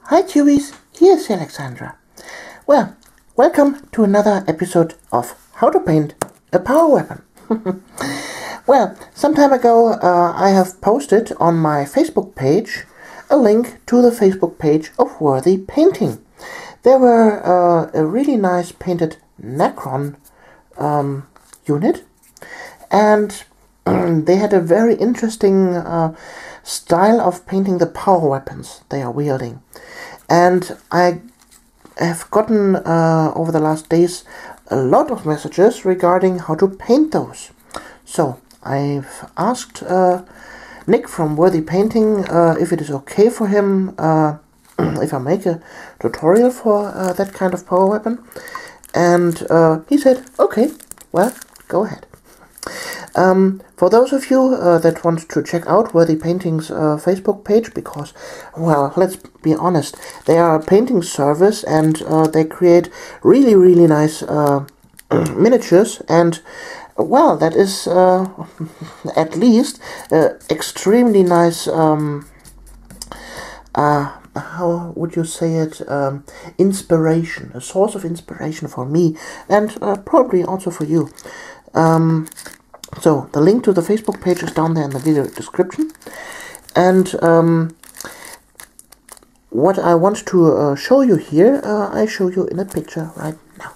Hi Chewies, here's Alexandra. Well, welcome to another episode of How to Paint a Power Weapon. Well, some time ago I have posted on my Facebook page a link to the Facebook page of Worthy Painting. There were a really nice painted Necron unit, and they had a very interesting style of painting the power weapons they are wielding. And I have gotten over the last days a lot of messages regarding how to paint those. So I've asked Nick from Worthy Painting if it is okay for him if I make a tutorial for that kind of power weapon. And he said, okay, well, go ahead. For those of you that want to check out Worthy Painting's Facebook page, because, well, let's be honest, they are a painting service and they create really, really nice miniatures, and, well, that is at least extremely nice, how would you say it, inspiration, a source of inspiration for me, and probably also for you. So, the link to the Facebook page is down there in the video description. And what I want to show you here, I show you in a picture right now.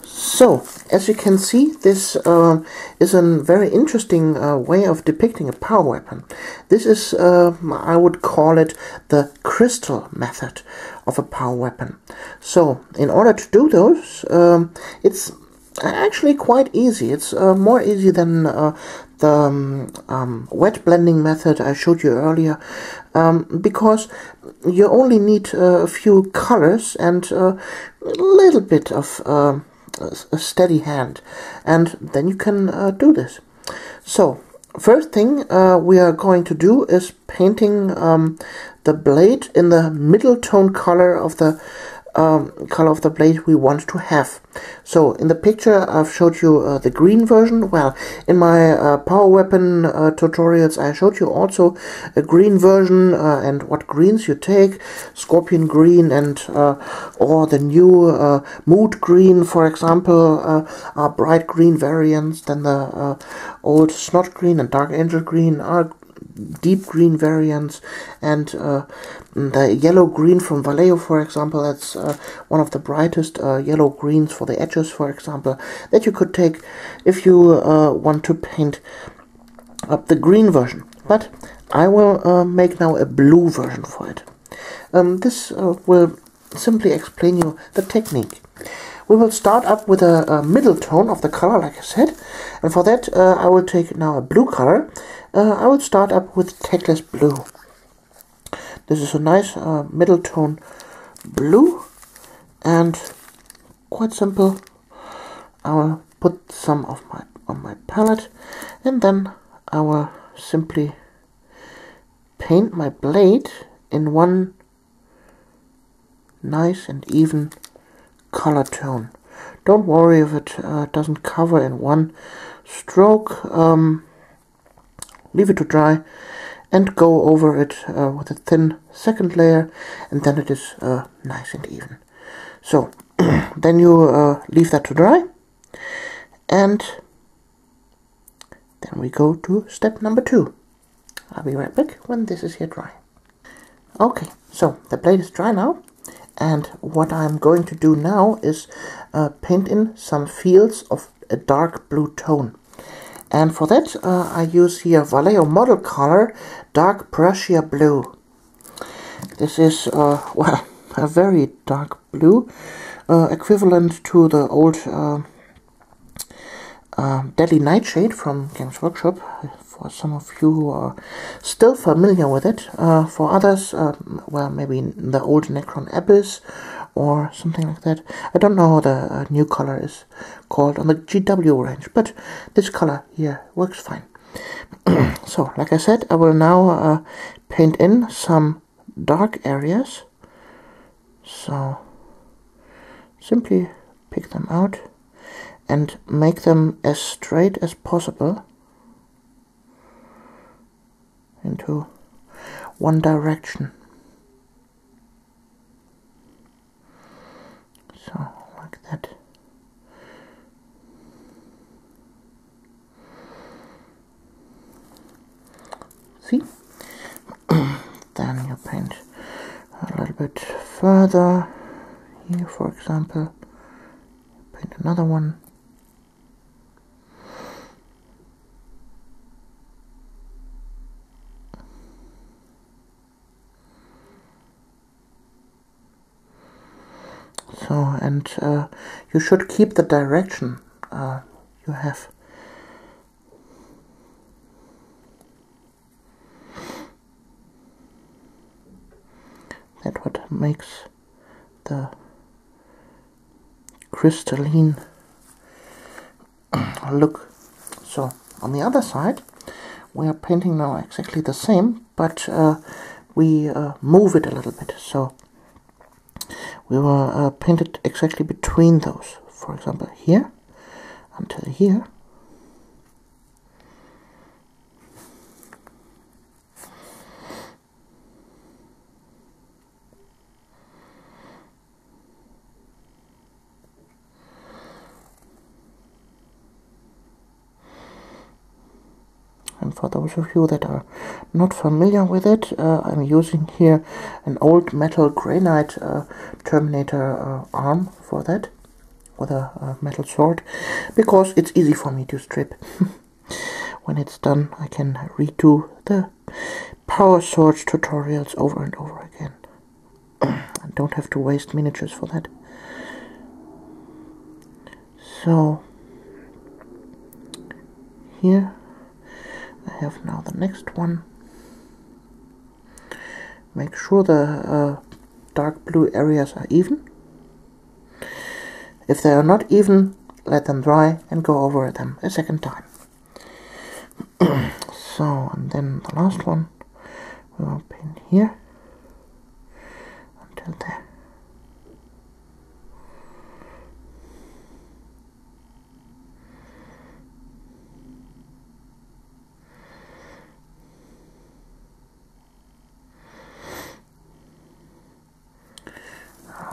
So, as you can see, this is a very interesting way of depicting a power weapon. This is, I would call it the crystal method of a power weapon. So, in order to do those, it's actually quite easy. It's more easy than the wet blending method I showed you earlier, because you only need a few colors and a little bit of a steady hand, and then you can do this. So, first thing we are going to do is painting the blade in the middle tone color of the blade we want to have. So in the picture I've showed you the green version. Well, in my power weapon tutorials I showed you also a green version and what greens you take, scorpion green and or the new mood green, for example, are bright green variants. Then the old snot green and dark angel green are deep green variants, and the yellow green from Vallejo, for example, that's one of the brightest yellow greens for the edges, for example, that you could take if you want to paint up the green version. But I will make now a blue version for it. This will simply explain you the technique. We will start up with a middle tone of the color, like I said, and for that I will take now a blue color. I will start up with Techless Blue. This is a nice middle tone blue, and quite simple. I will put some of on my palette, and then I will simply paint my blade in one nice and even color tone. Don't worry if it doesn't cover in one stroke. Leave it to dry and go over it with a thin second layer, and then it is nice and even. So then you leave that to dry, and then we go to step number 2. I'll be right back when this is here dry. Okay, so the blade is dry now, and what I'm going to do now is paint in some fields of a dark blue tone. And for that I use here Vallejo model color dark Prussian blue. This is well, a very dark blue, equivalent to the old Deadly Nightshade from Games Workshop, for some of you who are still familiar with it. For others, well, maybe the old Necron Abyss or something like that. I don't know how the new color is called on the GW range, but this color here works fine. So, like I said, I will now paint in some dark areas. So, simply pick them out and make them as straight as possible. into one direction. So, like that. See? Then you paint a little bit further. Here, for example. Paint another one. So, and you should keep the direction you have. That's what makes the crystalline look. So, on the other side, we are painting now exactly the same, but we move it a little bit. So, we will paint it exactly between those. For example, here until here. And for those of you that are not familiar with it, I'm using here an old metal granite Terminator arm for that, with a metal sword, because it's easy for me to strip. When it's done, I can redo the power sword tutorials over and over again. I don't have to waste miniatures for that. So, here I have now the next one. Make sure the dark blue areas are even. If they are not even, let them dry and go over them a second time. So, and then the last one, we will paint here until there.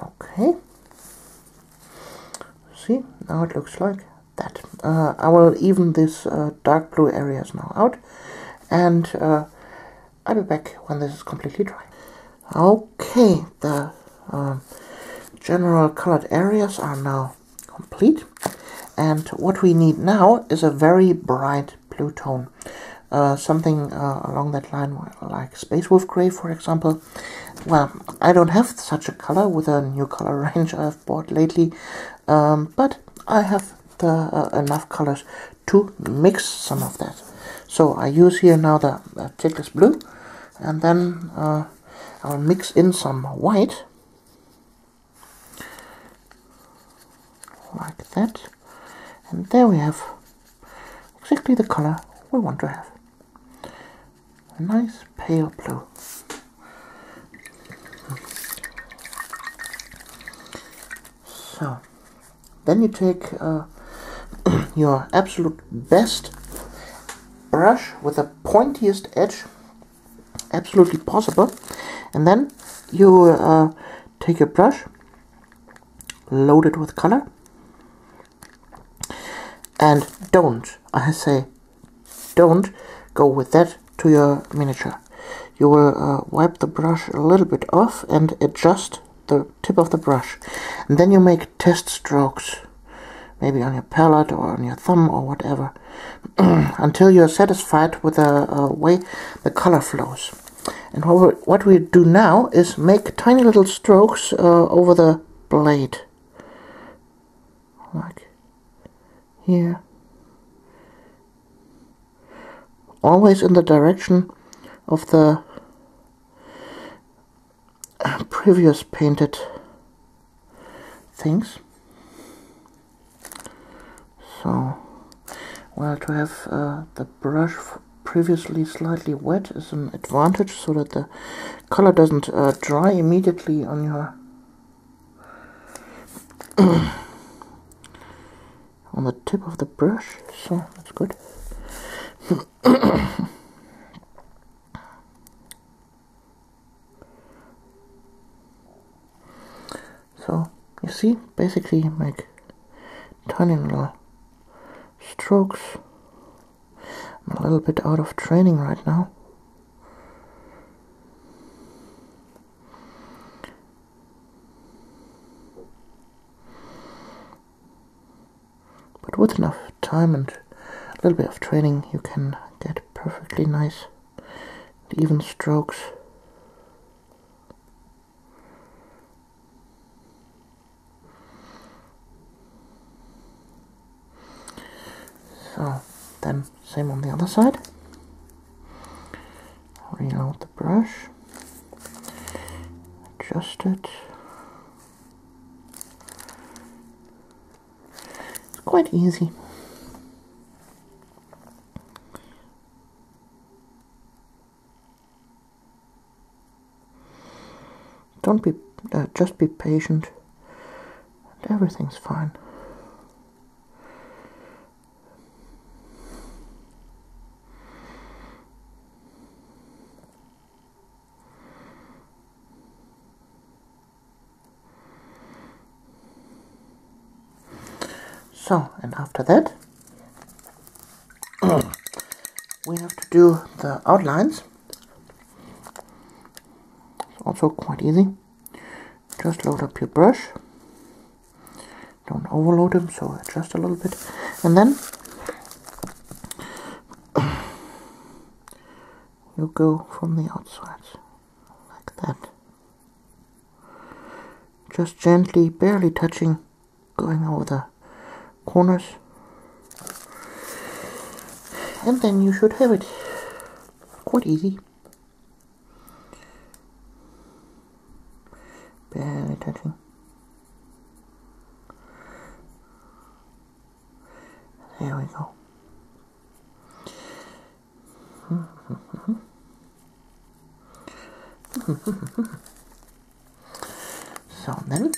Okay, see, now it looks like that. I will even these dark blue areas now out, and I'll be back when this is completely dry. Okay, the general colored areas are now complete, and what we need now is a very bright blue tone. Something along that line, like Space Wolf Grey, for example. Well, I don't have such a color with a new color range I've bought lately, but I have enough colors to mix some of that. So I use here now the Tickless Blue, and then I'll mix in some white, like that, and there we have exactly the color we want to have. A nice pale blue. So, then you take your absolute best brush with the pointiest edge absolutely possible, and then you take your brush, load it with color, and I say don't go with that to your miniature. You will wipe the brush a little bit off and adjust the tip of the brush, and then you make test strokes, maybe on your palette or on your thumb or whatever, until you're satisfied with the way the color flows. And what we do now is make tiny little strokes over the blade, like here, always in the direction of the previous painted things. So, well, to have the brush previously slightly wet is an advantage, so that the color doesn't dry immediately on your on the tip of the brush. So that's good. see, basically make tiny little strokes. I'm a little bit out of training right now. But with enough time and a little bit of training, you can get perfectly nice, even strokes. So then same on the other side. Reload the brush, adjust it. It's quite easy. Don't be, just be patient, and everything's fine. So, and after that, we have to do the outlines. It's also quite easy. Just load up your brush. Don't overload them, so adjust a little bit. And then you go from the outsides, like that. Just gently, barely touching, going over the corners, and then you should have it. Quite easy. Barely touching. There we go. So then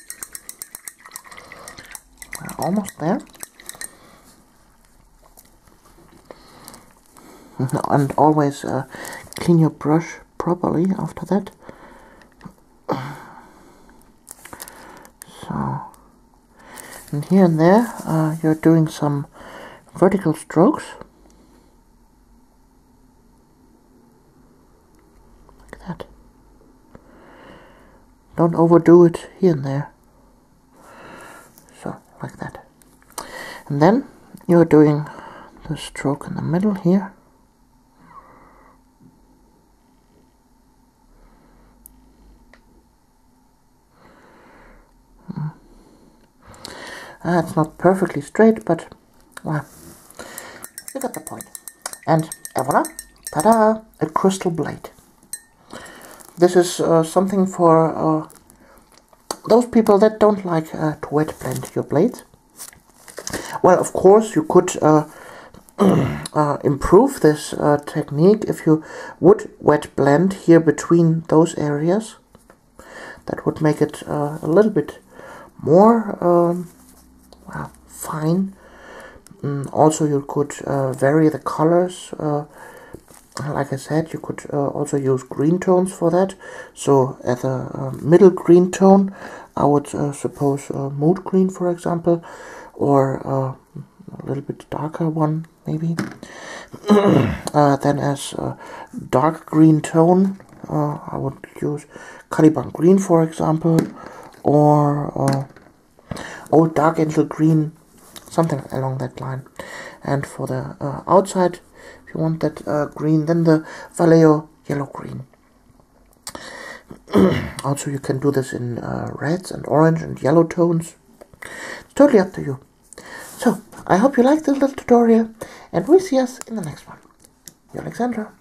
we're almost there. And always clean your brush properly after that. So, and here and there you're doing some vertical strokes, like that. Don't overdo it here and there. So, like that. And then you're doing the stroke in the middle here. It's not perfectly straight, but well, you get the point. And voila, ta-da, a crystal blade. This is something for those people that don't like to wet blend your blades. Well, of course, you could improve this technique if you would wet blend here between those areas. That would make it a little bit more well, fine. Also, you could vary the colors. Like I said, you could also use green tones for that. So at the middle green tone, I would suppose mood green, for example, or a little bit darker one, maybe. Then as a dark green tone, I would use Caliban green, for example, or old dark angel green, something along that line. And for the outside, if you want that green, then the Vallejo yellow green. Also, you can do this in reds and orange and yellow tones. It's totally up to you. So, I hope you liked this little tutorial, and we'll see us in the next one. You're Alexandra.